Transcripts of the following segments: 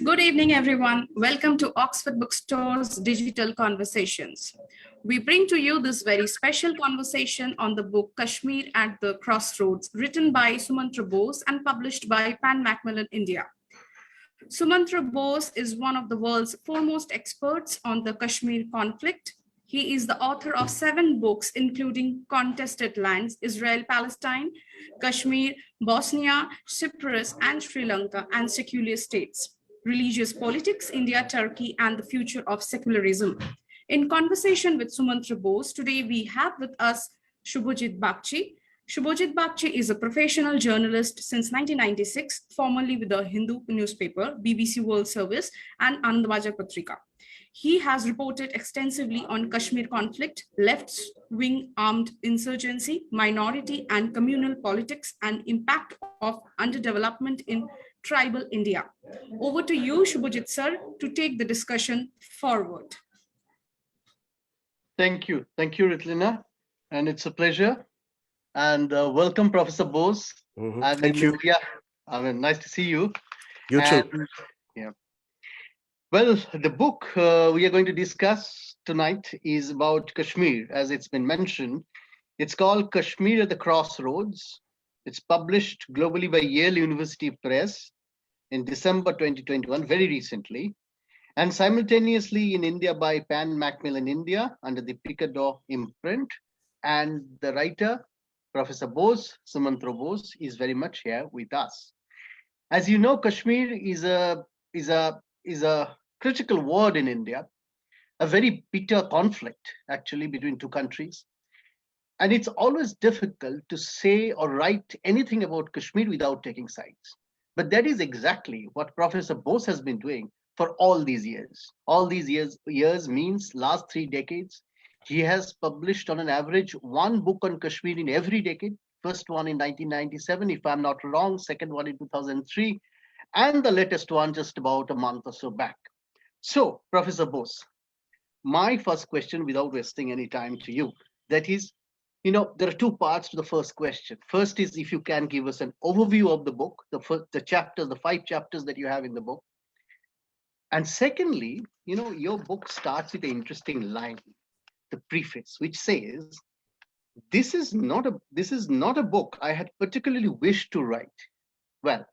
Good evening, everyone. Welcome to Oxford Bookstore's Digital Conversations. We bring to you this very special conversation on the book Kashmir at the Crossroads, written by Sumantra Bose and published by Pan Macmillan India. Sumantra Bose is one of the world's foremost experts on the Kashmir conflict. He is the author of 7 books, including Contested Lands, Israel-Palestine, Kashmir, Bosnia, Cyprus, and Sri Lanka, and Secular States, Religious Politics, India, Turkey, and the Future of Secularism. In conversation with Sumantra Bose, today we have with us Shubhajit Bagchi. Shubhajit Bagchi is a professional journalist since 1996, formerly with the Hindu newspaper, BBC World Service, and Anandbajar Patrika. He has reported extensively on Kashmir conflict, left-wing armed insurgency, minority and communal politics, and impact of underdevelopment in tribal India. Over to you, Shubhajit sir, to take the discussion forward. Thank you, Ritlina, and it's a pleasure. And welcome, Professor Bose. And thank you. Yeah, I mean, nice to see you. You too. Yeah. Well, the book we are going to discuss tonight is about Kashmir, as it's been mentioned. It's called Kashmir at the Crossroads. It's published globally by Yale University Press in December 2021, very recently, and simultaneously in India by Pan Macmillan India under the Picador imprint. And the writer, Professor Bose, Sumantra Bose, is very much here with us. As you know, Kashmir is a critical word in India, a very bitter conflict actually between two countries. And it's always difficult to say or write anything about Kashmir without taking sides. But that is exactly what Professor Bose has been doing for all these years. All these years means last 3 decades. He has published on an average 1 book on Kashmir in every decade. First one in 1997, if I'm not wrong, second one in 2003, and the latest one just about a month or so back. So, Professor Bose, my first question, without wasting any time to you, that is, there are 2 parts to the first question. First is if you can give us an overview of the book, the chapters, the 5 chapters that you have in the book. And secondly, your book starts with an interesting line, the preface, which says, this is not a book I had particularly wished to write. Well,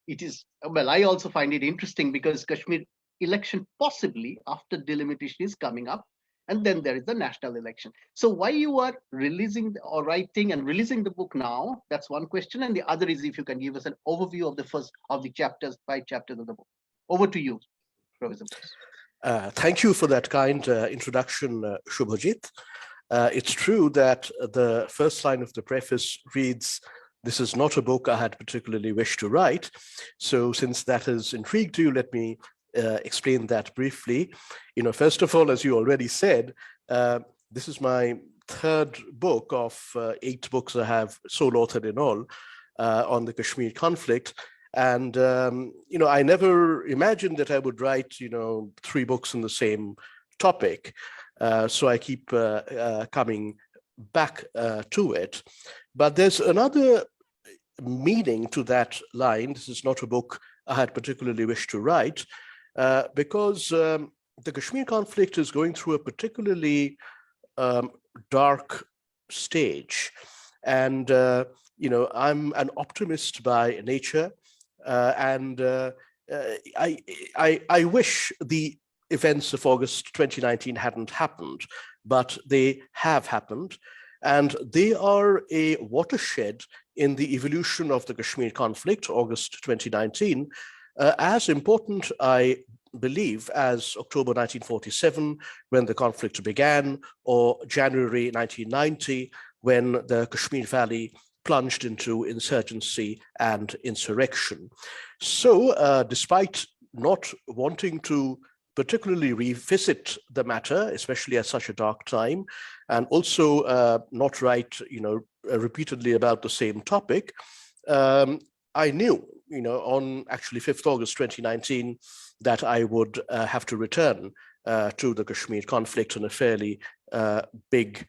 I also find it interesting because Kashmir election possibly after delimitation is coming up, and then there is the national election. So why you are releasing or writing and releasing the book now? That's one question. And the other is if you can give us an overview of the first of the chapters, 5 chapters of the book. Over to you, Professor Bose. Thank you for that kind introduction, Shubhajit. It's true that the first line of the preface reads, "This is not a book I had particularly wished to write." So since that has intrigued you, let me explain that briefly. First of all, as you already said, this is my 3rd book of 8 books I have sole authored in all on the Kashmir conflict. And, I never imagined that I would write, 3 books on the same topic. So I keep coming back to it. But there's another meaning to that line. This is not a book I had particularly wished to write because the Kashmir conflict is going through a particularly dark stage. And, I'm an optimist by nature. And I wish the events of August 2019 hadn't happened, but they have happened. And they are a watershed in the evolution of the Kashmir conflict, August 2019, as important, I believe, as October 1947, when the conflict began, or January 1990, when the Kashmir Valley plunged into insurgency and insurrection. So despite not wanting to particularly revisit the matter, especially at such a dark time, and also not write, repeatedly about the same topic, I knew, on actually 5th August 2019, that I would have to return to the Kashmir conflict in a fairly big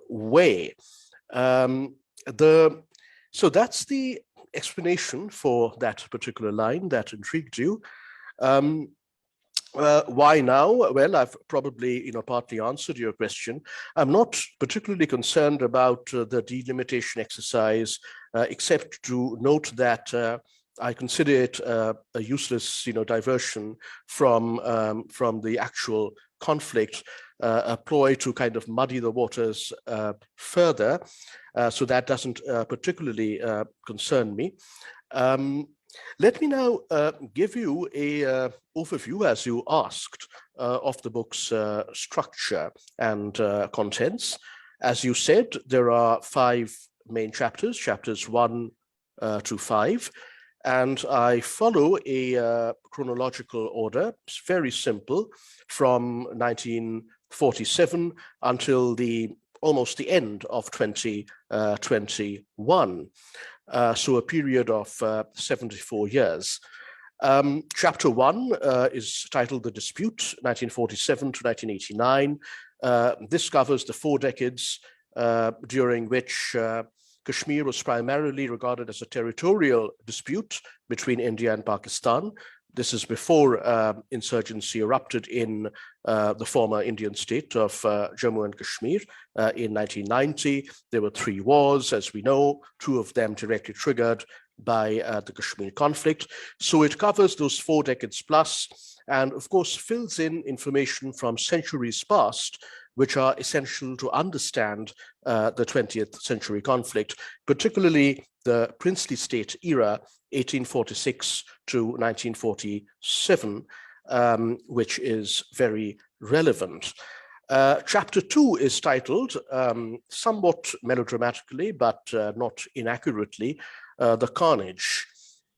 way. So that's the explanation for that particular line that intrigued you. Why now? Well, I've probably, partly answered your question. I'm not particularly concerned about the delimitation exercise, except to note that I consider it a useless, diversion from the actual conflict, a ploy to kind of muddy the waters further. So that doesn't particularly concern me. Let me now give you a overview, as you asked, of the book's structure and contents. As you said, there are 5 main chapters, chapters 1 to 5, and I follow a chronological order. It's very simple, from 1947 until almost the end of 2021. So a period of 74 years. Chapter 1 is titled The Dispute, 1947 to 1989. This covers the 4 decades during which Kashmir was primarily regarded as a territorial dispute between India and Pakistan. This is before insurgency erupted in the former Indian state of Jammu and Kashmir in 1990. There were 3 wars, as we know, 2 of them directly triggered by the Kashmir conflict. So it covers those 4 decades plus, and of course fills in information from centuries past, which are essential to understand the 20th century conflict, particularly the princely state era, 1846 to 1947, which is very relevant. Chapter 2 is titled, somewhat melodramatically, but not inaccurately, The Carnage.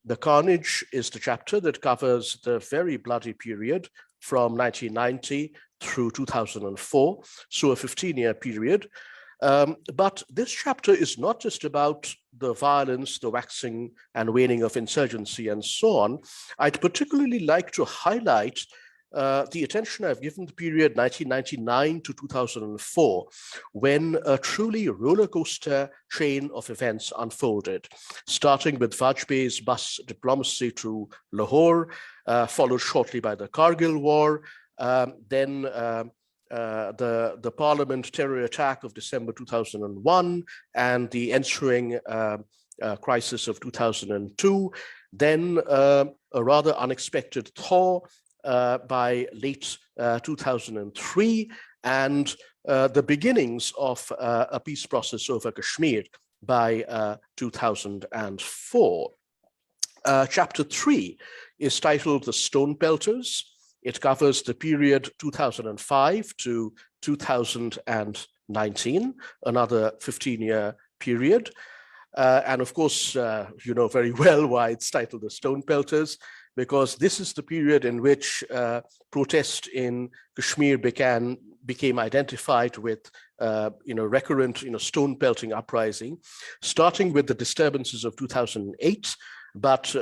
The Carnage is the chapter that covers the very bloody period from 1990 through 2004, so a 15-year period. But this chapter is not just about the violence, the waxing and waning of insurgency and so on. I'd particularly like to highlight the attention I've given the period 1999 to 2004, when a truly roller coaster chain of events unfolded, starting with Vajpayee's bus diplomacy to Lahore, followed shortly by the Kargil War, then the Parliament terror attack of December 2001 and the ensuing crisis of 2002, then a rather unexpected thaw by late 2003, and the beginnings of a peace process over Kashmir by 2004. Chapter 3 is titled The Stone Pelters. It covers the period 2005 to 2019, another 15-year period. And of course, you know very well why it's titled The Stone Pelters, because this is the period in which protest in Kashmir became identified with recurrent stone pelting uprising, starting with the disturbances of 2008, but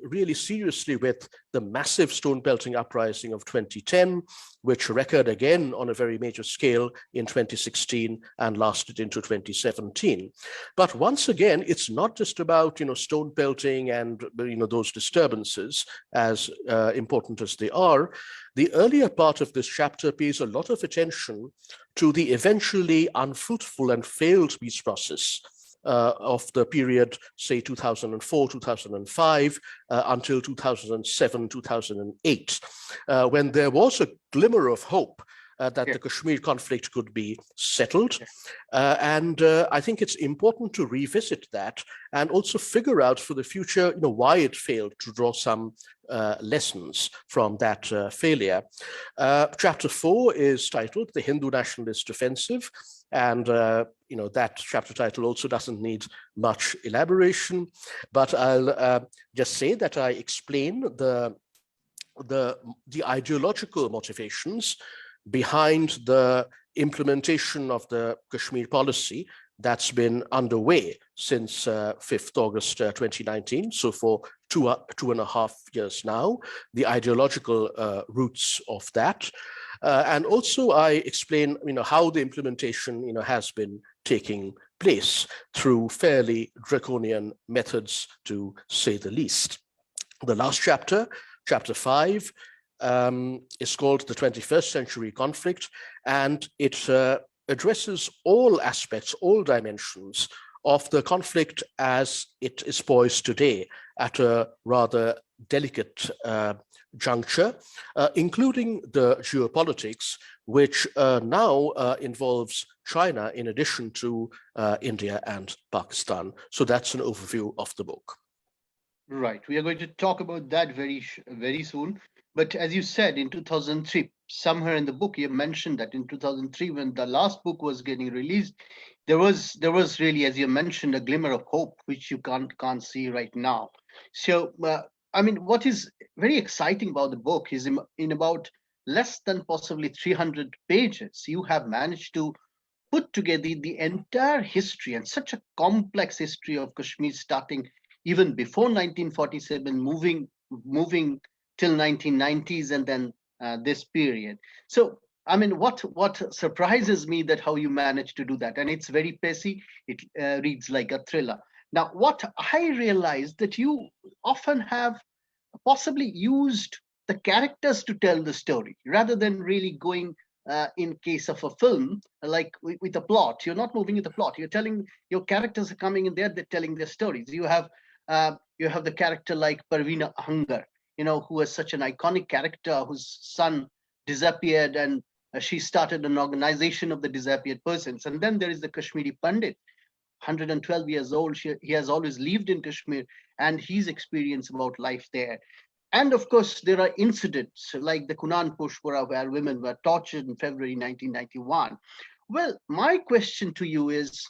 really seriously with the massive stone pelting uprising of 2010, which recurred again on a very major scale in 2016 and lasted into 2017. But once again, it's not just about stone pelting and those disturbances, as important as they are. The earlier part of this chapter pays a lot of attention to the eventually unfruitful and failed peace process of the period, say 2004, 2005, until 2007, 2008, when there was a glimmer of hope that the Kashmir conflict could be settled. And I think it's important to revisit that and also figure out for the future, why it failed, to draw some lessons from that failure. Chapter 4 is titled The Hindu Nationalist Offensive. And, that chapter title also doesn't need much elaboration, but I'll just say that I explain the ideological motivations behind the implementation of the Kashmir policy that's been underway since 5th August 2019, so for two and a half years now, the ideological roots of that. And also I explain, how the implementation, has been taking place through fairly draconian methods, to say the least. The last chapter, chapter 5, is called The 21st Century Conflict, and it addresses all aspects, all dimensions of the conflict as it is poised today at a rather delicate juncture, including the geopolitics, which now involves China in addition to India and Pakistan. So that's an overview of the book. Right. We are going to talk about that very soon. But as you said, in 2003, somewhere in the book, you mentioned that in 2003, when the last book was getting released, there was really, as you mentioned, a glimmer of hope, which you can't see right now. So, I mean, what is very exciting about the book is in about less than possibly 300 pages, you have managed to put together the entire history, and such a complex history of Kashmir, starting even before 1947, moving till 1990s, and then this period. So, I mean, what surprises me that how you managed to do that, and it's very pacey. It reads like a thriller. Now, what I realized that you often have possibly used the characters to tell the story rather than really going in case of a film like with a plot. You're not moving with the plot. You're telling, your characters are coming in there, they're telling their stories. You have the character like Parveena Ahangar, who was such an iconic character whose son disappeared, and she started an organization of the disappeared persons. And then there is the Kashmiri Pandit, 112 years old. He has always lived in Kashmir, and his experience about life there. And of course, there are incidents like the Kunan Pushpura, where women were tortured in February 1991. Well, my question to you is,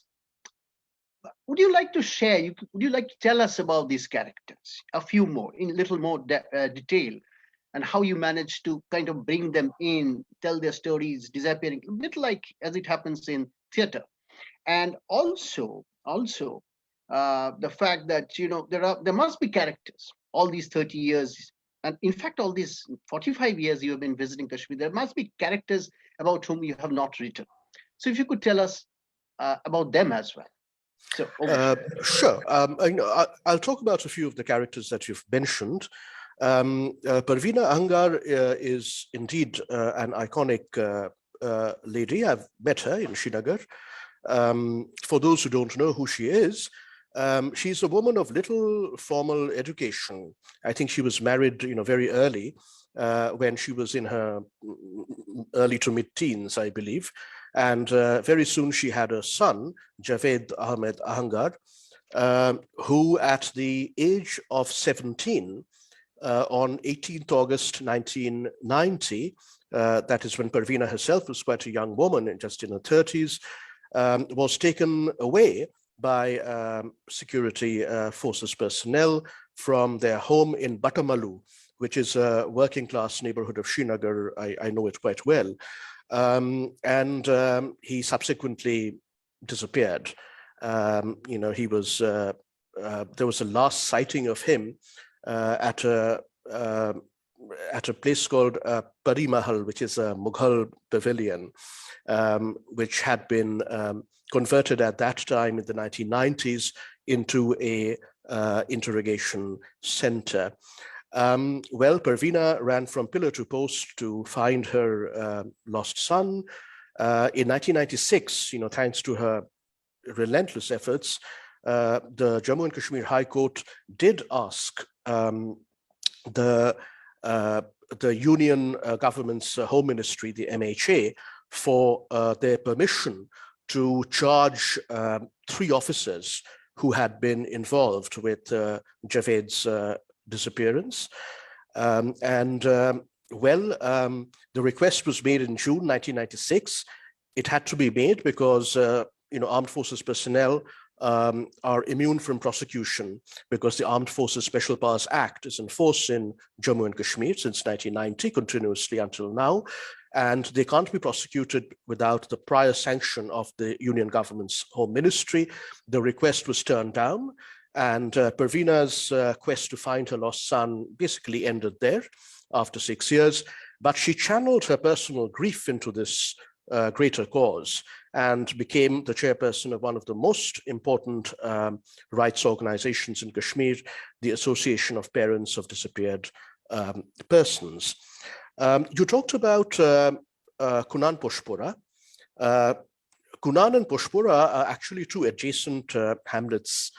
would you like to share, would you like to tell us about these characters, a few more, in little more detail, and how you managed to kind of bring them in, tell their stories, disappearing, a bit like as it happens in theater. And also the fact that there must be characters all these 30 years, and in fact all these 45 years you have been visiting Kashmir, there must be characters about whom you have not written. So if you could tell us about them as well. So sure. I'll talk about a few of the characters that you've mentioned. Parveena Ahangar is indeed an iconic lady. I've met her in Srinagar. For those who don't know who she is, she's a woman of little formal education. I think she was married, very early, when she was in her early to mid-teens, I believe. And very soon she had a son, Javed Ahmed Ahangar, who at the age of 17, on 18th August 1990, that is when Parveena herself was quite a young woman, just in her 30s, was taken away by security forces personnel from their home in Batamalu, which is a working class neighborhood of Srinagar. I know it quite well. And he subsequently disappeared. He was, there was a last sighting of him at a place called Pari Mahal, which is a Mughal pavilion, which had been converted at that time in the 1990s into a interrogation center. Well, Parveena ran from pillar to post to find her lost son. In 1996, thanks to her relentless efforts, the Jammu and Kashmir High Court did ask the Union government's Home Ministry, the MHA, for their permission to charge 3 officers who had been involved with Javed's disappearance. The request was made in June 1996. It had to be made because armed forces personnel are immune from prosecution because the Armed Forces Special Powers Act is in force in Jammu and Kashmir since 1990, continuously until now, and they can't be prosecuted without the prior sanction of the Union government's Home Ministry. The request was turned down, and Parveena's quest to find her lost son basically ended there after 6 years, but she channeled her personal grief into this greater cause. and became the chairperson of one of the most important rights organizations in Kashmir, the Association of Parents of Disappeared Persons. You talked about Kunan Pushpura. Kunan and Pushpura are actually two adjacent hamlets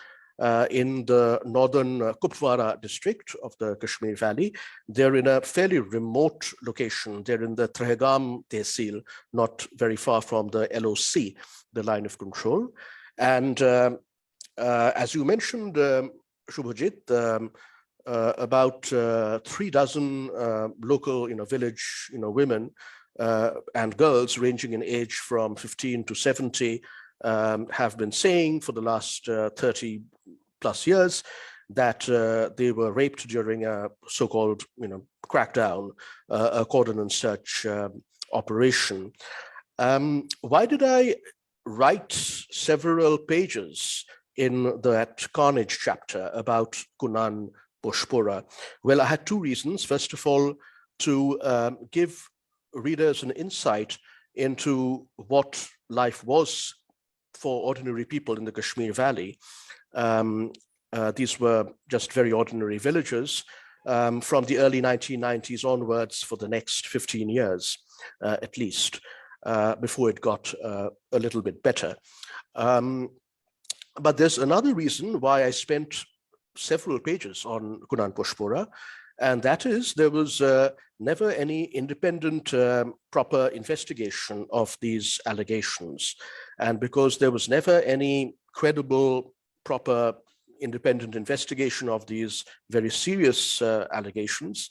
in the northern Kupwara district of the Kashmir Valley. They're in a fairly remote location. They're in the Trehgam Tehsil, not very far from the LOC, the line of control. And as you mentioned, Shubhajit, about 3 dozen local, village, women and girls ranging in age from 15 to 70 have been saying for the last 30 plus years that they were raped during a so-called, crackdown, a cordon and search operation. Why did I write several pages in that carnage chapter about Kunan Pushpura? Well, I had two reasons. First of all, to give readers an insight into what life was for ordinary people in the Kashmir Valley. These were just very ordinary villages from the early 1990s onwards for the next 15 years, at least, before it got a little bit better. But there's another reason why I spent several pages on Kunan Pushpura, and that is there was never any independent proper investigation of these allegations. And because there was never any credible, proper, independent investigation of these very serious allegations,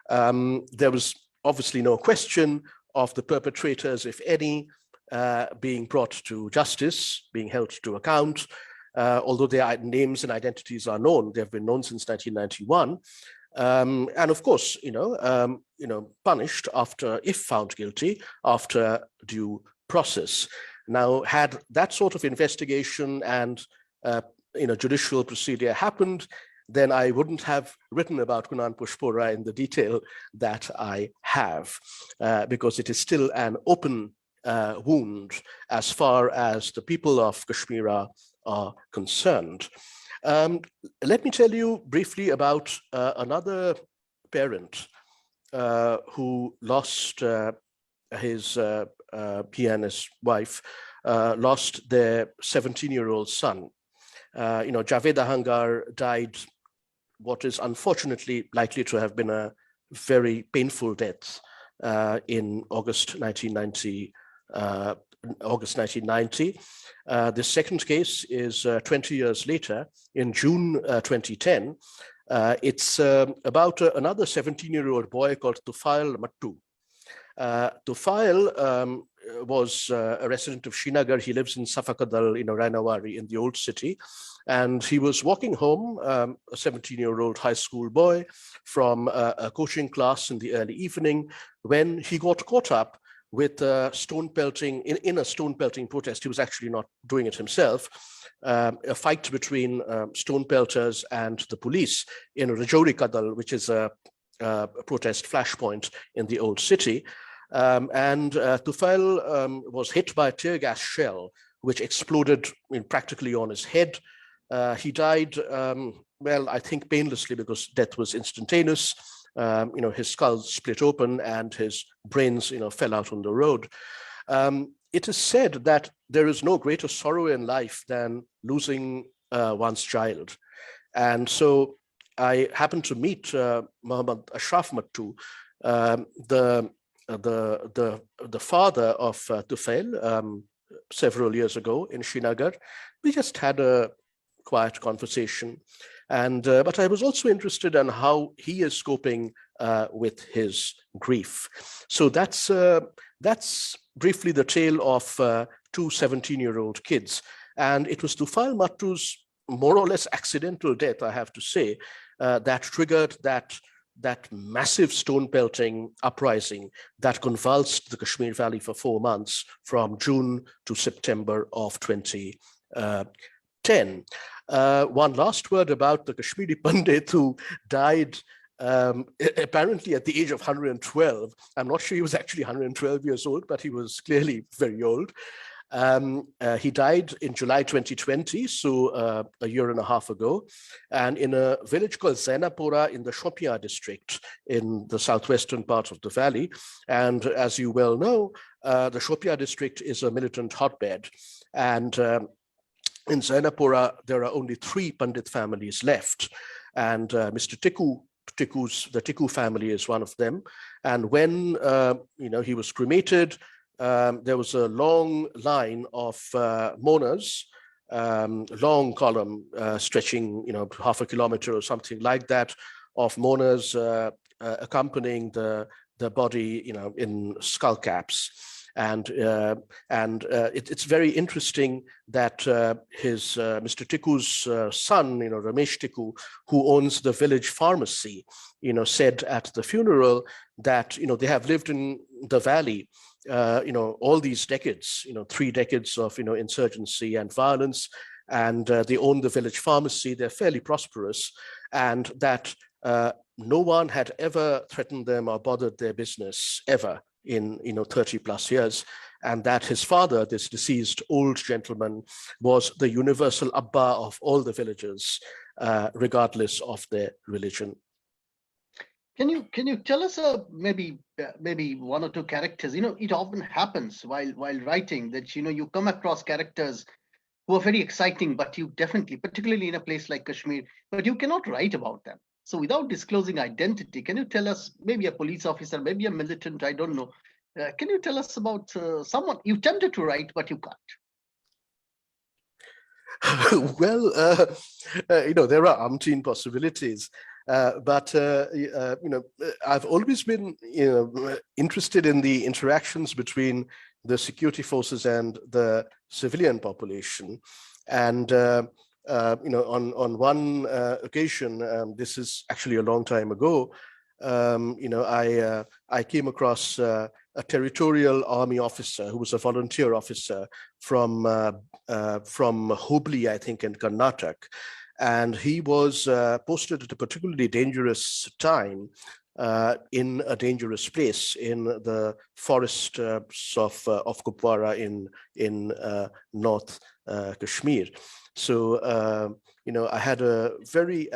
there was obviously no question of the perpetrators, if any, being brought to justice, being held to account, although their names and identities are known. They've been known since 1991. And of course, punished after, if found guilty, after due process. Now, had that sort of investigation and judicial procedure happened, then I wouldn't have written about Kunan Pushpura in the detail that I have, because it is still an open wound as far as the people of Kashmir are concerned. Let me tell you briefly about another parent who lost he and his wife lost their 17-year-old son. Javed Ahangar died what is unfortunately likely to have been a very painful death in August 1990. The second case is 20 years later, in June 2010. It's about another 17-year-old boy called Tufail Mattu. Tufail was a resident of Srinagar. He lives in Safakadal, Rainawari, in the old city. And he was walking home, a 17-year-old high school boy, from a coaching class in the early evening, when he got caught up with stone pelting, in a stone pelting protest. He was actually not doing it himself. A fight between stone pelters and the police in Rajouri Kadal, which is a protest flashpoint in the old city. And Tufail was hit by a tear gas shell, which exploded practically on his head. He died, I think painlessly, because death was instantaneous. His skull split open and his brains, fell out on the road. It is said that there is no greater sorrow in life than losing one's child. And so I happened to meet Muhammad Ashraf Mattu, the father of Tufail, several years ago in Srinagar. We just had a quiet conversation. And but I was also interested in how he is coping with his grief. So that's briefly the tale of two 17-year-old kids. And it was Tufail Mattu's more or less accidental death, I have to say, that triggered that massive stone pelting uprising that convulsed the Kashmir Valley for 4 months, from June to September of 2010. One last word about the Kashmiri Pandit who died apparently at the age of 112. I'm not sure he was actually 112 years old, but he was clearly very old. He died in July 2020, so a year and a half ago, and in a village called Zainapura in the Shopia district in the southwestern part of the valley. And as you well know, the Shopia district is a militant hotbed. And in Zainapura, there are only 3 Pandit families left. And Mr. the Tiku family is one of them. And when he was cremated, there was a long line of mourners, long column stretching, half a kilometer or something like that, of mourners accompanying the body, in skull caps. And it's very interesting that Mr. Tiku's son, Ramesh Tiku, who owns the village pharmacy, said at the funeral that they have lived in the valley, all these decades, 3 decades of insurgency and violence, and they own the village pharmacy. They're fairly prosperous, and that no one had ever threatened them or bothered their business ever in 30 plus years, and that his father, this deceased old gentleman, was the universal Abba of all the villagers, regardless of their religion. Can you tell us maybe 1 or 2 characters? It often happens while writing that you come across characters who are very exciting, but you definitely, particularly in a place like Kashmir, but you cannot write about them. So without disclosing identity, can you tell us, maybe a police officer, maybe a militant, I don't know, can you tell us about someone you tempted to write, but you can't? Well, there are umpteen possibilities. But I've always been interested in the interactions between the security forces and the civilian population. And on one occasion, this is actually a long time ago, I came across a territorial army officer who was a volunteer officer from Hubli, I think, in Karnataka. And he was posted at a particularly dangerous time in a dangerous place in the forests of Kupwara in North Kashmir. So, I had a very,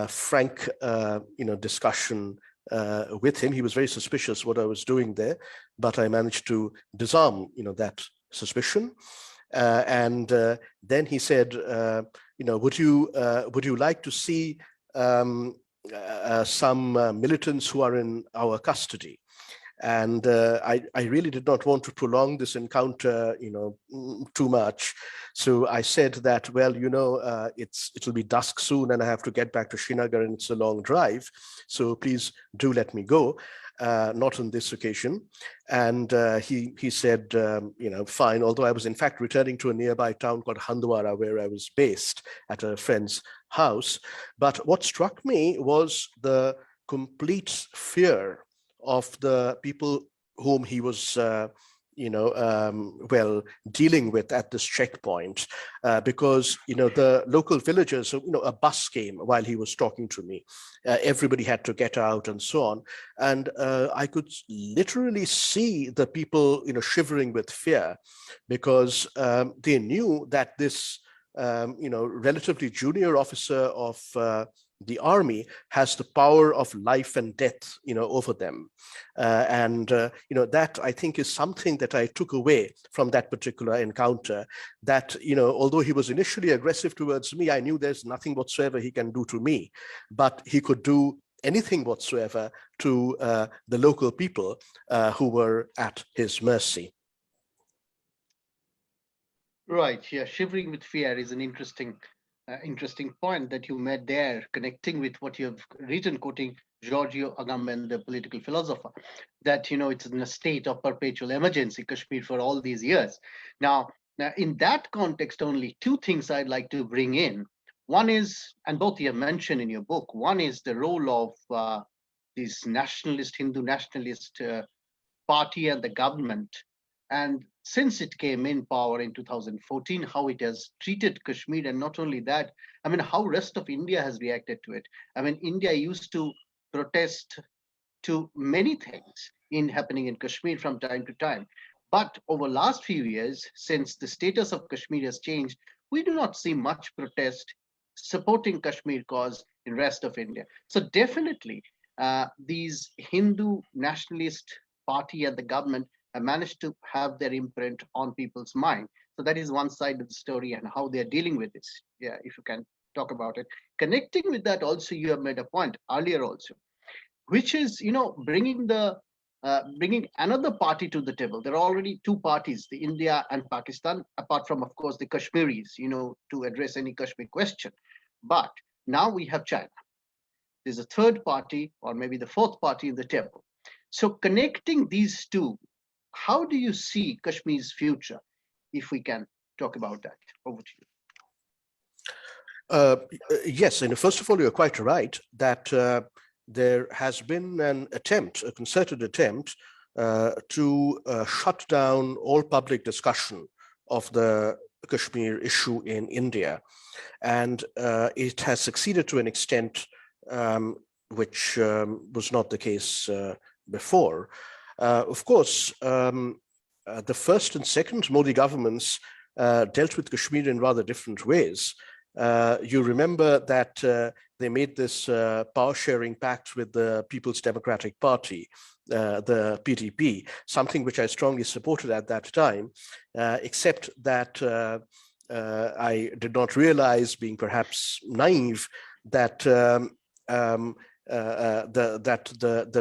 frank, discussion with him. He was very suspicious what I was doing there, but I managed to disarm, that suspicion. And then he said, would you like to see some militants who are in our custody? And I really did not want to prolong this encounter, too much. So I said that, well, it'll be dusk soon and I have to get back to Srinagar and it's a long drive. So please do let me go. Not on this occasion. And he said, fine, although I was in fact returning to a nearby town called Handwara, where I was based at a friend's house. But what struck me was the complete fear of the people whom he was dealing with at this checkpoint, because the local villagers, a bus came while he was talking to me. Everybody had to get out and so on, and I could literally see the people shivering with fear, because they knew that this relatively junior officer of the army has the power of life and death, over them. That I think is something that I took away from that particular encounter, that, although he was initially aggressive towards me, I knew there's nothing whatsoever he can do to me, but he could do anything whatsoever to the local people who were at his mercy. Right. Yeah. Shivering with fear is an interesting point that you made there, connecting with what you have written, quoting Giorgio Agamben, the political philosopher, that it's in a state of perpetual emergency, Kashmir, for all these years. Now, in that context, only 2 things I'd like to bring in. One is, and both you have mentioned in your book, one is the role of this Hindu nationalist party and the government. And since it came in power in 2014, how it has treated Kashmir, and not only that, how rest of India has reacted to it. India used to protest to many things happening in Kashmir from time to time. But over last few years, since the status of Kashmir has changed, we do not see much protest supporting Kashmir cause in rest of India. So definitely, these Hindu nationalist party and the government have managed to have their imprint on people's mind. So that is one side of the story and how they are dealing with this. Yeah, if you can talk about it. Connecting with that, also you have made a point earlier also, which is bringing another party to the table. There are already two parties, the India and Pakistan, apart from of course the Kashmiris, to address any Kashmir question. But now we have China. There's a third party, or maybe the fourth party in the table. So connecting these two, how do you see Kashmir's future, if we can talk about that? Over to you. Yes, and first of all, you're quite right that there has been an attempt, a concerted attempt, to shut down all public discussion of the Kashmir issue in India. And it has succeeded to an extent which was not the case before. Of course, the first and second Modi governments dealt with Kashmir in rather different ways. You remember that they made this power sharing pact with the People's Democratic Party, the PDP, something which I strongly supported at that time, except that I did not realize, being perhaps naive, that the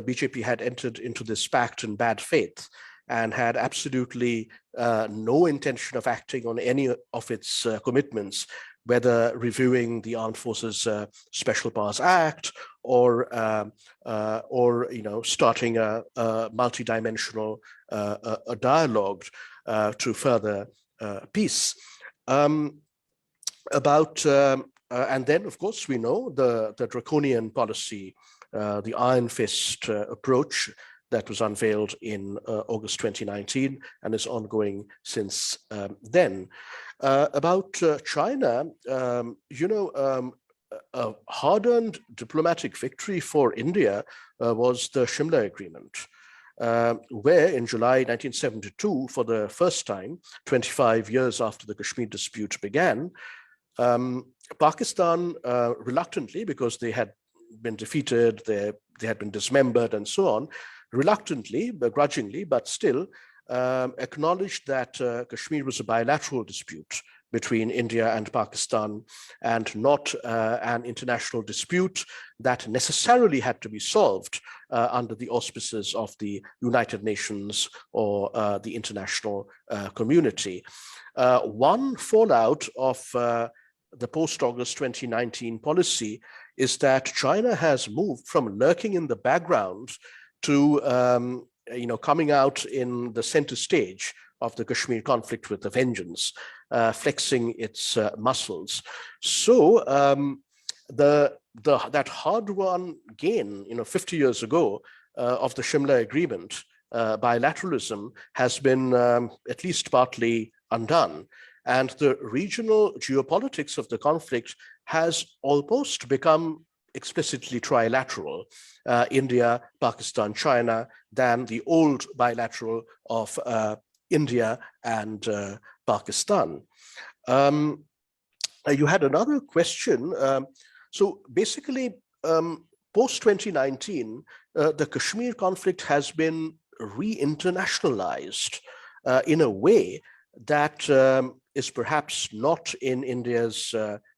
BJP had entered into this pact in bad faith and had absolutely no intention of acting on any of its commitments, whether reviewing the Armed Forces Special Powers Act or starting a multidimensional dialogue to further peace. And then, of course, we know the draconian policy, the iron fist approach that was unveiled in August 2019 and is ongoing since then. About China, a hard-earned diplomatic victory for India was the Shimla Agreement, where in July 1972, for the first time, 25 years after the Kashmir dispute began, Pakistan reluctantly, because they had been defeated, they had been dismembered and so on, reluctantly, begrudgingly, but still acknowledged that Kashmir was a bilateral dispute between India and Pakistan and not an international dispute that necessarily had to be solved under the auspices of the United Nations or the international community. One fallout of the post-August 2019 policy is that China has moved from lurking in the background to coming out in the center stage of the Kashmir conflict with a vengeance, flexing its muscles. So that hard-won gain, 50 years ago, of the Shimla Agreement, bilateralism, has been at least partly undone. And the regional geopolitics of the conflict has almost become explicitly trilateral, India, Pakistan, China, than the old bilateral of India and Pakistan. You had another question. So basically, post-2019, the Kashmir conflict has been re-internationalized in a way that is perhaps not in India's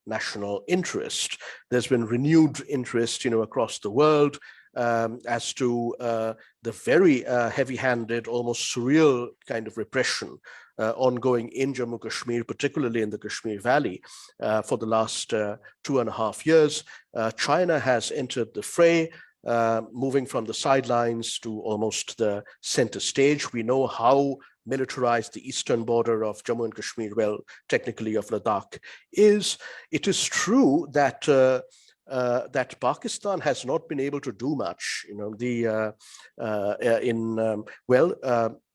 national interest. There's been renewed interest, across the world as to the very heavy-handed, almost surreal kind of repression ongoing in Jammu Kashmir, particularly in the Kashmir Valley, for the last 2.5 years. China has entered the fray, moving from the sidelines to almost the center stage. We know how militarized the eastern border of Jammu and Kashmir, well, technically of Ladakh, is. It is true that that Pakistan has not been able to do much.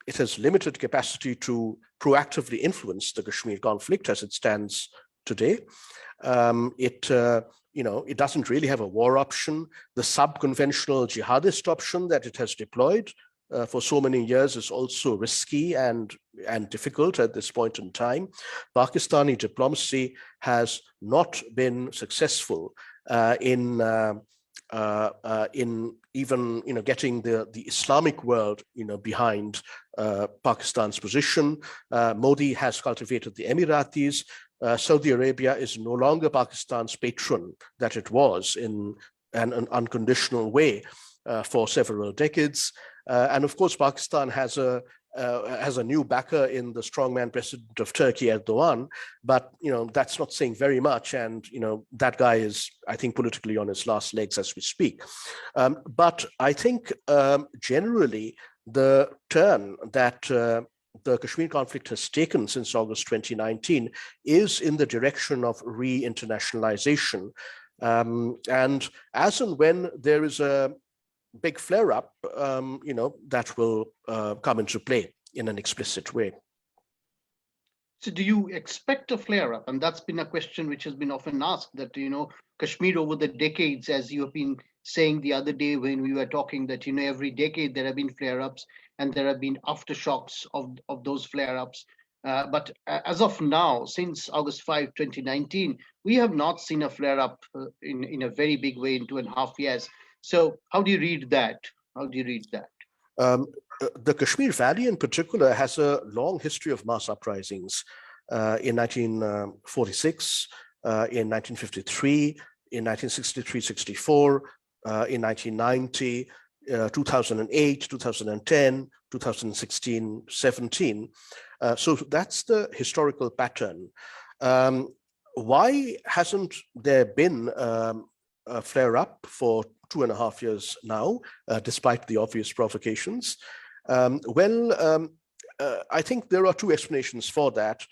It has limited capacity to proactively influence the Kashmir conflict as it stands today. It doesn't really have a war option. The sub-conventional jihadist option that it has deployed for so many years is also risky and difficult at this point in time. Pakistani diplomacy has not been successful in even getting the Islamic world behind Pakistan's position. Modi has cultivated the Emiratis. Saudi Arabia is no longer Pakistan's patron that it was in an unconditional way for several decades. And of course, Pakistan has a new backer in the strongman president of Turkey, Erdogan, but that's not saying very much. And that guy is, I think, politically on his last legs as we speak. But I think generally the turn that the Kashmir conflict has taken since August 2019 is in the direction of re-internationalization. And as and when there is a big flare-up, that will come into play in an explicit way. So do you expect a flare-up? And that's been a question which has been often asked, that, Kashmir over the decades, as you have been saying the other day when we were talking, that, every decade there have been flare-ups and there have been aftershocks of those flare-ups. But as of now, since August 5, 2019, we have not seen a flare-up in a very big way in 2.5 years. So how do you read that? How do you read that? The Kashmir Valley in particular has a long history of mass uprisings in 1946, in 1953, in 1963-64, in 1990, 2008, 2010, 2016-17. So that's the historical pattern. Why hasn't there been a flare-up for 2.5 years now, despite the obvious provocations? I think there are two explanations for that.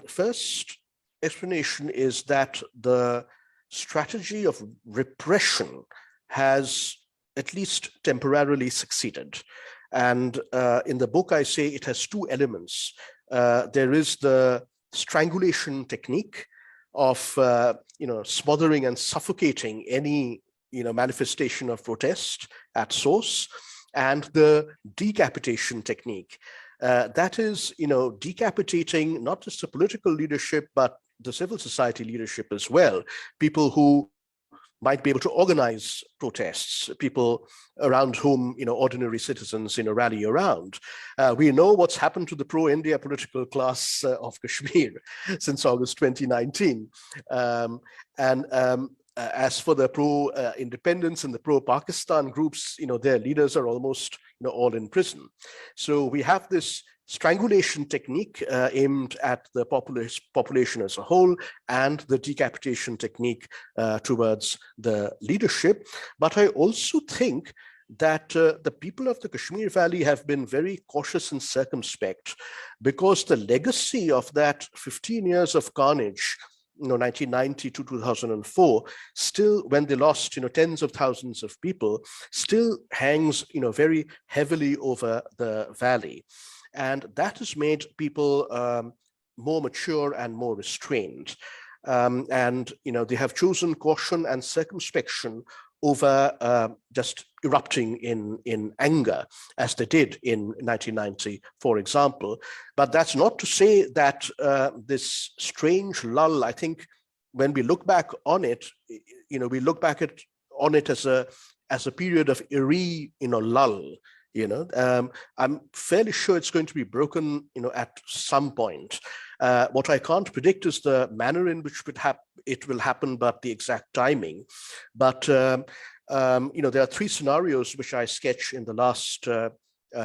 First explanation is that the strategy of repression has at least temporarily succeeded. And in the book, I say it has two elements. There is the strangulation technique of smothering and suffocating any manifestation of protest at source, and the decapitation technique. That is, decapitating not just the political leadership, but the civil society leadership as well. People who might be able to organize protests, people around whom ordinary citizens rally around. We know what's happened to the pro-India political class of Kashmir since August 2019. As for the pro-independence and the pro-Pakistan groups, their leaders are almost all in prison. So we have this strangulation technique aimed at the population as a whole, and the decapitation technique towards the leadership. But I also think that the people of the Kashmir Valley have been very cautious and circumspect, because the legacy of that 15 years of carnage, 1990 to 2004, still, when they lost tens of thousands of people, still hangs very heavily over the valley. And that has made people more mature and more restrained. And they have chosen caution and circumspection over just erupting in anger, as they did in 1990, for example. But that's not to say that this strange lull, I think, when we look back on it, we look back on it as a period of eerie, lull. I'm fairly sure it's going to be broken, at some point. What I can't predict is the manner in which it will happen, but the exact timing. But there are three scenarios which I sketch in the last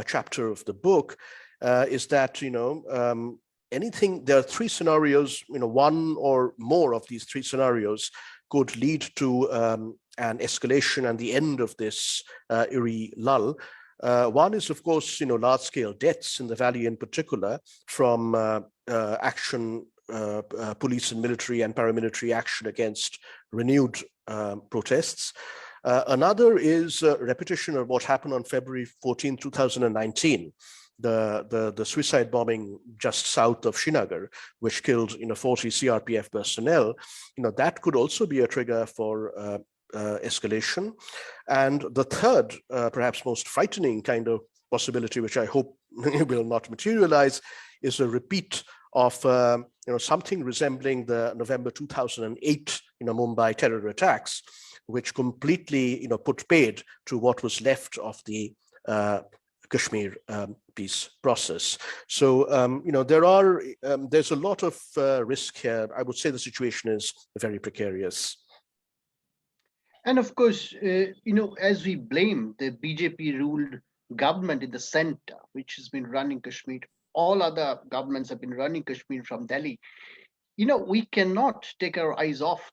chapter of the book. Is that there are three scenarios. One or more of these three scenarios could lead to an escalation and the end of this eerie lull. One is, of course, large-scale deaths in the valley in particular from action, police and military and paramilitary action against renewed protests. Another is a repetition of what happened on February 14, 2019, the suicide bombing just south of Srinagar, which killed 40 CRPF personnel. That could also be a trigger for escalation. And the third, perhaps most frightening kind of possibility, which I hope will not materialize, is a repeat of something resembling the November 2008 Mumbai terror attacks, which completely put paid to what was left of the Kashmir peace process. So there's a lot of risk here. I would say the situation is very precarious. And of course, as we blame the BJP-ruled government in the center, which has been running Kashmir, all other governments have been running Kashmir from Delhi. We cannot take our eyes off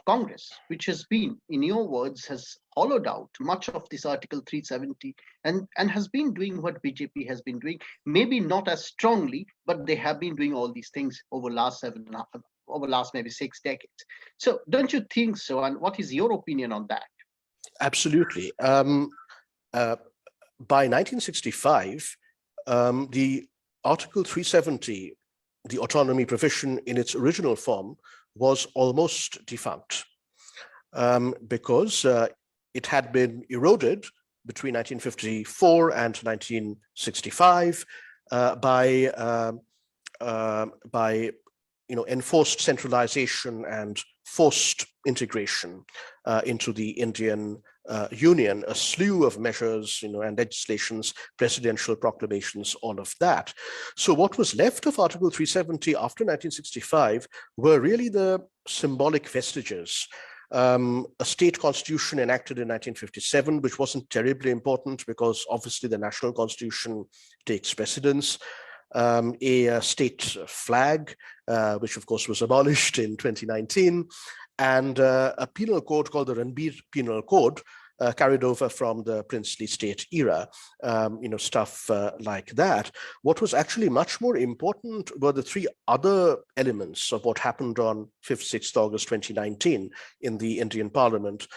Congress, which has been, in your words, has hollowed out much of this Article 370 and has been doing what BJP has been doing, maybe not as strongly, but they have been doing all these things over last maybe 6 decades. So don't you think so? And what is your opinion on that? Absolutely. By 1965, the Article 370, the autonomy provision in its original form, was almost defunct because it had been eroded between 1954 and 1965 by enforced centralization and forced integration into the Indian Union, a slew of measures, and legislations, presidential proclamations, all of that. So what was left of Article 370 after 1965 were really the symbolic vestiges. A state constitution enacted in 1957, which wasn't terribly important because obviously the national constitution takes precedence. A state flag, which of course was abolished in 2019, and a penal code called the Ranbir Penal Code, carried over from the princely state era, stuff like that. What was actually much more important were the three other elements of what happened on 5th, 6th August 2019 in the Indian Parliament.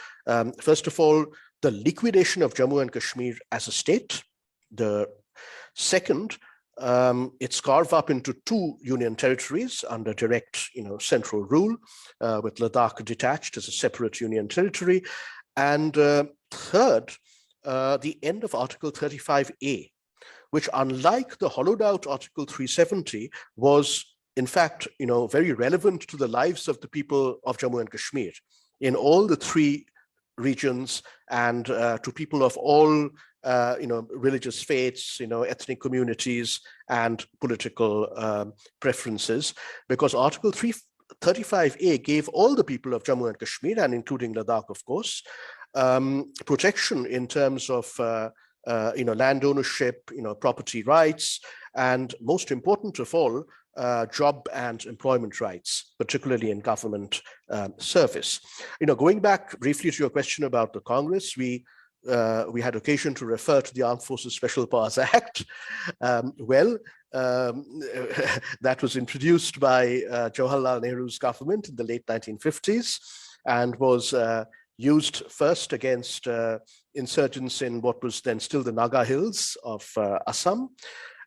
First of all, the liquidation of Jammu and Kashmir as a state. The second, it's carved up into 2 union territories under direct, central rule, with Ladakh detached as a separate union territory. And third, the end of Article 35A, which, unlike the hollowed out Article 370, was in fact, very relevant to the lives of the people of Jammu and Kashmir in all the 3 regions, and to people of all religious faiths, ethnic communities, and political preferences, because Article 35A gave all the people of Jammu and Kashmir, and including Ladakh, of course, protection in terms of land ownership, property rights, and most important of all, job and employment rights, particularly in government service. Going back briefly to your question about the Congress, we had occasion to refer to the Armed Forces Special Powers Act. That was introduced by Jawaharlal Nehru's government in the late 1950s and was used first against insurgents in what was then still the Naga Hills of Assam.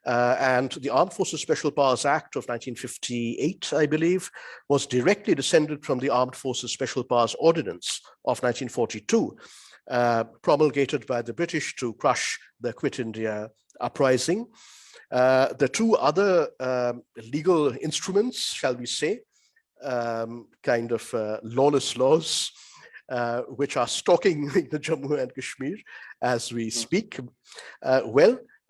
And the Armed Forces Special Powers Act of 1958, I believe, was directly descended from the Armed Forces Special Powers Ordinance of 1942, promulgated by the British to crush the Quit India uprising. The 2 other legal instruments, shall we say, kind of lawless laws, which are stalking the Jammu and Kashmir as we speak.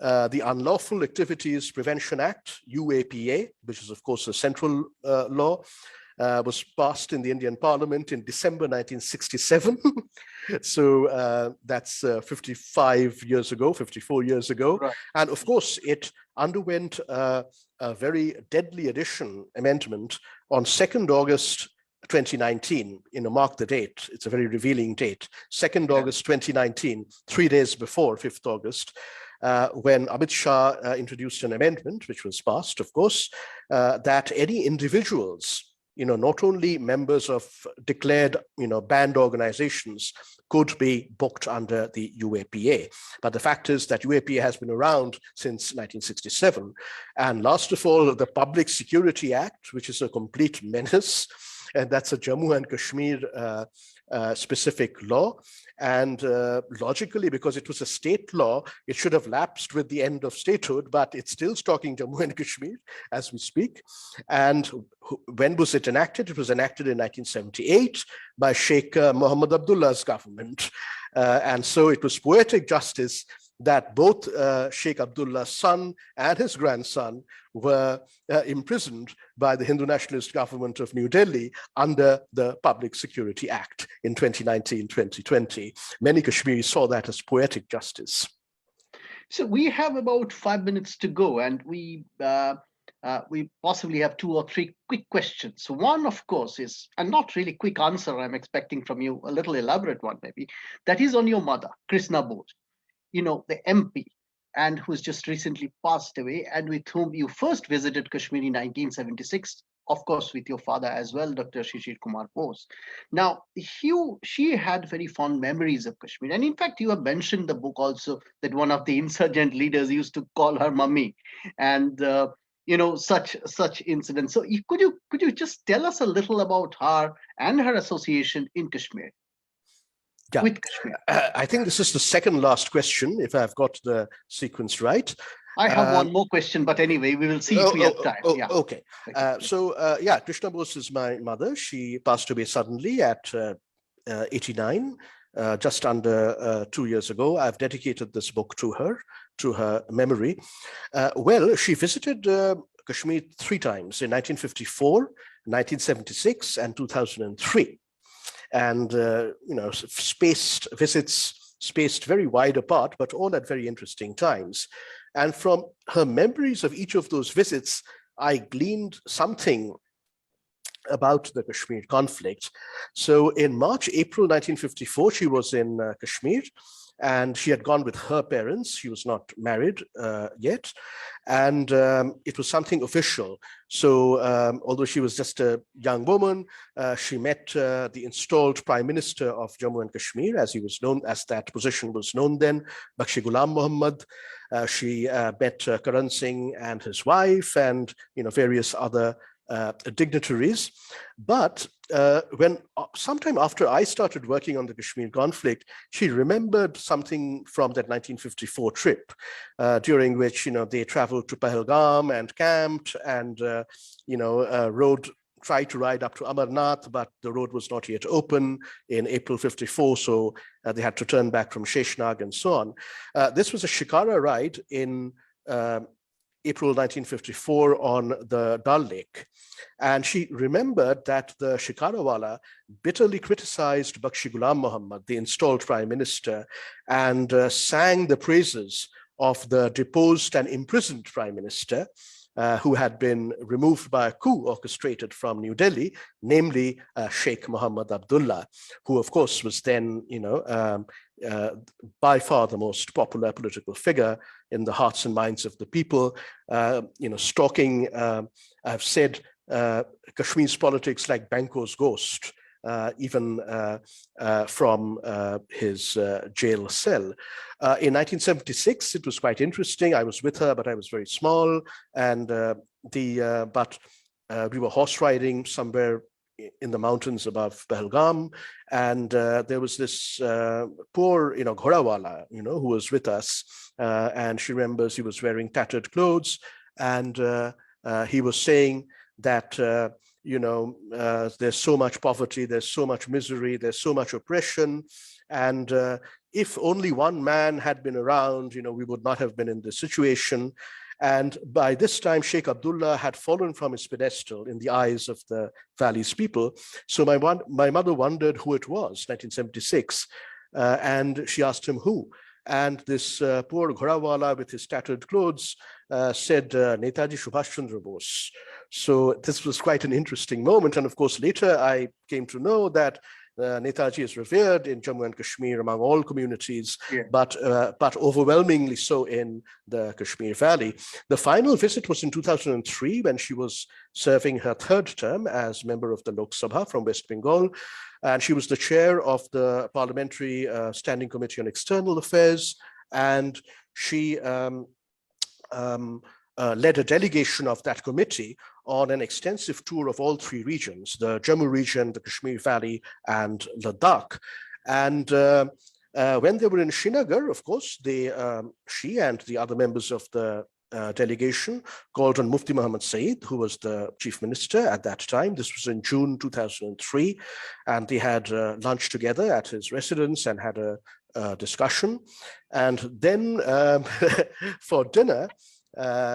The Unlawful Activities Prevention Act, UAPA, which is of course a central law, was passed in the Indian Parliament in December 1967. So that's 54 years ago. Right. And of course, it underwent a very deadly amendment on 2nd August 2019, mark the date, it's a very revealing date, 2nd August 2019, 3 days before 5th August, when Amit Shah introduced an amendment, which was passed, of course, that any individuals, not only members of declared, banned organizations could be booked under the UAPA. But the fact is that UAPA has been around since 1967. And last of all, the Public Security Act, which is a complete menace. And that's a Jammu and Kashmir specific law. And logically, because it was a state law, it should have lapsed with the end of statehood, but it's still stalking Jammu and Kashmir as we speak. And when was it enacted? It was enacted in 1978 by Sheikh Mohammed Abdullah's government. And so it was poetic justice that both Sheikh Abdullah's son and his grandson were imprisoned by the Hindu nationalist government of New Delhi under the Public Security Act in 2019-2020. Many Kashmiris saw that as poetic justice. So we have about 5 minutes to go, and we possibly have 2 or 3 quick questions. So one, of course, is, and not really quick answer, I'm expecting from you, a little elaborate one maybe, that is on your mother, Krishna Bose, the MP, and who's just recently passed away, and with whom you first visited Kashmir in 1976, of course, with your father as well, Dr. Shishir Kumar Bose. Now, she had very fond memories of Kashmir. And in fact, you have mentioned the book also that one of the insurgent leaders used to call her mummy, and such incidents. So could you just tell us a little about her and her association in Kashmir? Yeah, with Kashmir. I think this is the second last question, if I've got the sequence right. I have one more question, but anyway, we will see if we have time. Okay. Krishna Bose is my mother. She passed away suddenly at 89, just under 2 years ago. I've dedicated this book to her memory. Well, she visited Kashmir 3 times, in 1954, 1976, and 2003. And spaced visits, spaced very wide apart, but all at very interesting times. And from her memories of each of those visits, I gleaned something about the Kashmir conflict. So in March, April 1954, she was in Kashmir, and she had gone with her parents. She was not married yet. And it was something official. So although she was just a young woman, she met the installed Prime Minister of Jammu and Kashmir, as he was known, as that position was known then, Bakshi Ghulam Muhammad. She met Karan Singh and his wife, and various other dignitaries. But when sometime after I started working on the Kashmir conflict, she remembered something from that 1954 trip, during which they traveled to Pahalgam and camped, and tried to ride up to Amarnath, but the road was not yet open in April 54, so they had to turn back from Sheshnag and so on. This was a shikara ride in April 1954 on the Dal Lake. And she remembered that the Shikarawala bitterly criticized Bakshi Ghulam Muhammad, the installed prime minister, and sang the praises of the deposed and imprisoned prime minister, who had been removed by a coup orchestrated from New Delhi, namely Sheikh Mohammed Abdullah, who of course was then, by far the most popular political figure in the hearts and minds of the people, stalking, I've said, Kashmir's politics like Banco's ghost, even from his jail cell. In 1976, it was quite interesting. I was with her, but I was very small, and we were horse riding somewhere in the mountains above Pahalgam, and there was this poor, Ghorawala, who was with us, and she remembers he was wearing tattered clothes, and he was saying that there's so much poverty, there's so much misery, there's so much oppression, and if only one man had been around, we would not have been in this situation. And by this time, Sheikh Abdullah had fallen from his pedestal in the eyes of the valley's people. So my mother wondered who it was, 1976, and she asked him who. And this poor Ghorawala with his tattered clothes said, Netaji Subhash Chandra Bose. So this was quite an interesting moment. And of course, later I came to know that Netaji is revered in Jammu and Kashmir among all communities, but overwhelmingly so in the Kashmir Valley. The final visit was in 2003 when she was serving her 3rd term as member of the Lok Sabha from West Bengal. And she was the chair of the Parliamentary Standing Committee on External Affairs. And she led a delegation of that committee on an extensive tour of all three regions, the Jammu region, the Kashmir Valley, and Ladakh. And when they were in Srinagar, of course, she and the other members of the delegation called on Mufti Muhammad Saeed, who was the chief minister at that time. This was in June 2003, and they had lunch together at his residence and had a discussion. And then for dinner,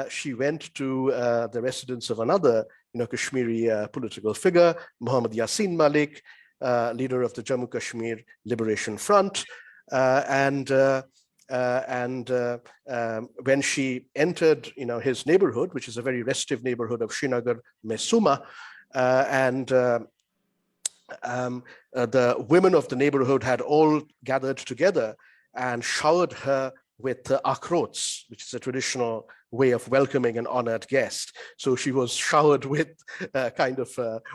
she went to the residence of another, Kashmiri political figure, Muhammad Yasin Malik, leader of the Jammu Kashmir Liberation Front, and when she entered, his neighborhood, which is a very restive neighborhood of Srinagar, Mesuma, and the women of the neighborhood had all gathered together and showered her with akhrots, which is a traditional way of welcoming an honored guest. So she was showered with kind of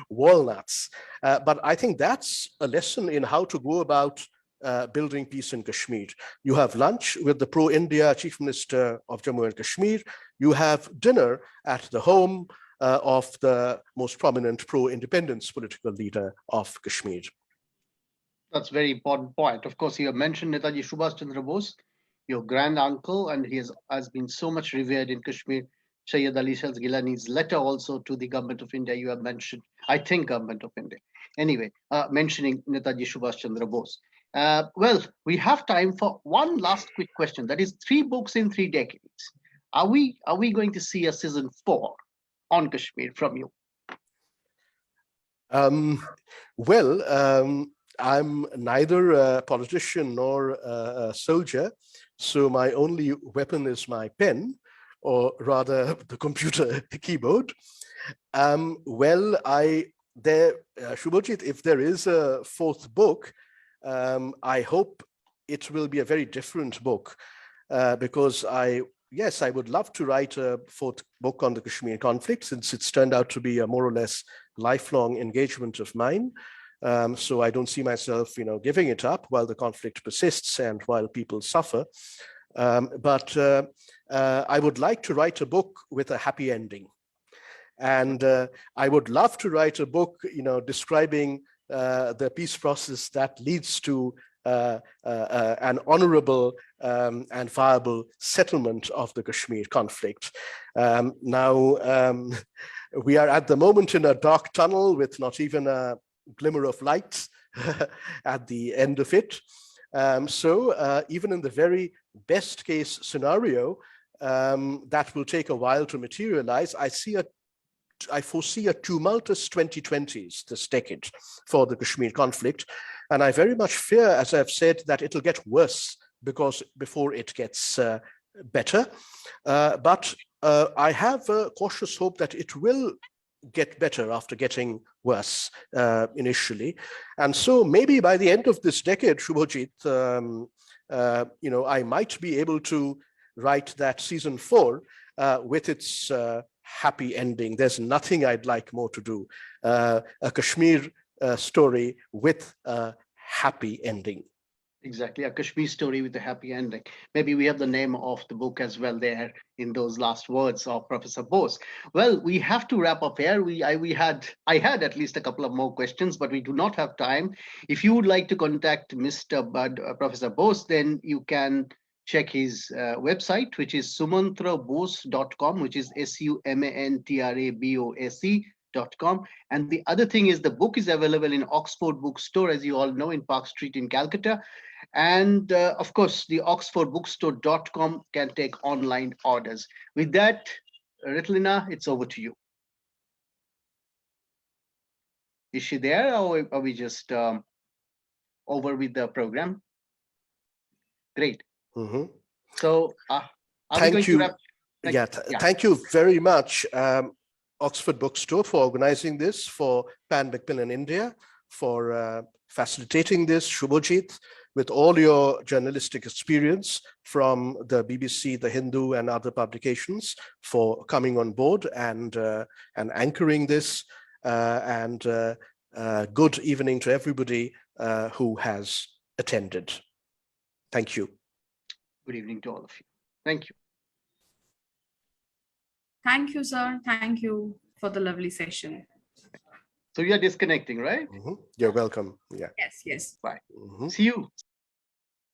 walnuts. But I think that's a lesson in how to go about building peace in Kashmir. You have lunch with the pro-India Chief Minister of Jammu and Kashmir. You have dinner at the home of the most prominent pro-independence political leader of Kashmir. That's a very important point. Of course, you have mentioned Netaji Subhash Chandra Bose, your grand uncle, and he has been so much revered in Kashmir. Sayyid Ali Shah Gilani's letter also to the government of India, you have mentioned, I think government of India. Anyway, mentioning Netaji Subhash Chandra Bose. Well, we have time for one last quick question. That is 3 books in 3 decades. Are we going to see a season 4 on Kashmir from you? I'm neither a politician nor a soldier, so my only weapon is my pen, or rather the computer keyboard. Shubhajit, if there is a 4th book, I hope it will be a very different book, because I would love to write a 4th book on the Kashmir conflict, since it's turned out to be a more or less lifelong engagement of mine. So I don't see myself, giving it up while the conflict persists and while people suffer. But I would like to write a book with a happy ending. And I would love to write a book, describing the peace process that leads to an honorable and viable settlement of the Kashmir conflict. We are at the moment in a dark tunnel with not even a glimmer of light at the end of it. So even in the very best case scenario, that will take a while to materialize. I foresee a tumultuous 2020s this decade for the Kashmir conflict. And I very much fear, as I've said, that it'll get worse before it gets better. But I have a cautious hope that it will get better after getting worse initially. And so maybe by the end of this decade, Shubhajit, I might be able to write that season 4 with its happy ending. There's nothing I'd like more to do. A Kashmir story with a happy ending. Exactly, a Kashmir story with a happy ending. Maybe we have the name of the book as well there in those last words of Professor Bose. Well, we have to wrap up here. I had at least a couple of more questions, but we do not have time. If you would like to contact Professor Bose, then you can check his website, which is sumantrabose.com, which is sumantrabose.com. And the other thing is the book is available in Oxford Bookstore, as you all know, in Park Street in Calcutta. And of course, the oxfordbookstore.com can take online orders. With that, Ritlina, it's over to you. Is she there, or are we just over with the program? Great. Mm-hmm. So thank you. Thank you very much, Oxford Bookstore, for organizing this, for Pan Macmillan India, for facilitating this, Shubhajit, with all your journalistic experience from the BBC, The Hindu, and other publications, for coming on board and anchoring this. Good evening to everybody who has attended. Thank you. Good evening to all of you. Thank you. Thank you, sir. Thank you for the lovely session. So you are disconnecting, right? You're welcome. Yeah. Yes, yes. Bye. Mhm. See you.